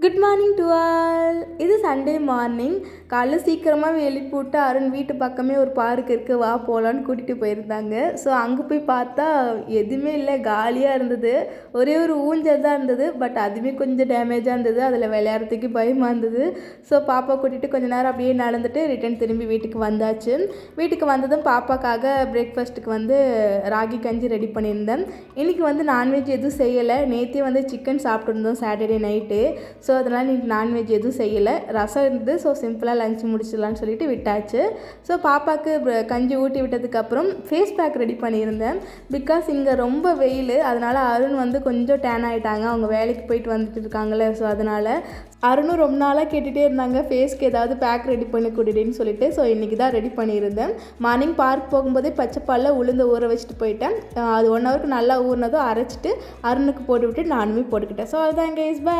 Good morning to all. இது Sunday morning. காலைல சீக்கிரமாக எழுப்பி விட்டு அருண் வீட்டு பக்கமே ஒரு பார்க் இருக்குது, வா போகலான்னு கூட்டிகிட்டு போயிருந்தாங்க. ஸோ அங்கே போய் பார்த்தா எதுவுமே இல்லை, காலியாக இருந்தது. ஒரே ஒரு ஊஞ்சல் தான் இருந்தது, பட் அதுவுமே கொஞ்சம் டேமேஜாக இருந்தது. அதில் விளையாடுறதுக்கு பயமாக இருந்தது. ஸோ பாப்பா கூட்டிகிட்டு கொஞ்சம் நேரம் அப்படியே நடந்துட்டு ரிட்டன் திரும்பி வீட்டுக்கு வந்தாச்சு. வீட்டுக்கு வந்ததும் பாப்பாக்காக பிரேக்ஃபாஸ்ட்டுக்கு ராகி கஞ்சி ரெடி பண்ணியிருந்தேன். இன்றைக்கி நான்வெஜ் எதுவும் செய்யலை. நேற்றே சிக்கன் சாப்பிட்டுருந்தோம் சாட்டர்டே நைட்டு. ஸோ அதனால் இன்றைக்கி நான்வெஜ் எதுவும் செய்யலை. ரசம் இருந்து ஸோ சிம்பிளாக லஞ்ச் முடிச்சிடலான்னு சொல்லிட்டு விட்டாச்சு. ஸோ பாப்பாவுக்கு கஞ்சி ஊட்டி விட்டதுக்கப்புறம் ஃபேஸ் பேக் ரெடி பண்ணியிருந்தேன். பிகாஸ் இங்கே ரொம்ப வெயில், அதனால் அருண் கொஞ்சம் டேன் ஆகிட்டாங்க. அவங்க வேலைக்கு போயிட்டு வந்துட்டு இருக்காங்களே, ஸோ அதனால் அருணும் ரொம்ப நாளாக கேட்டுகிட்டே இருந்தாங்க ஃபேஸ்க்கு ஏதாவது பேக் ரெடி பண்ணி கொடுடின்னு சொல்லிட்டு. ஸோ இன்றைக்கி தான் ரெடி பண்ணியிருந்தேன். மார்னிங் பார்க் போகும்போதே பச்சைப்பாலில் உளுந்து ஊற வச்சுட்டு போயிட்டேன். அது 1 ஹவருக்கு நல்லா ஊறினதும் அரைச்சிட்டு அருணுக்கு போட்டு விட்டு நானுமே போட்டுக்கிட்டேன். ஸோ அதுதான் கைஸ், பை.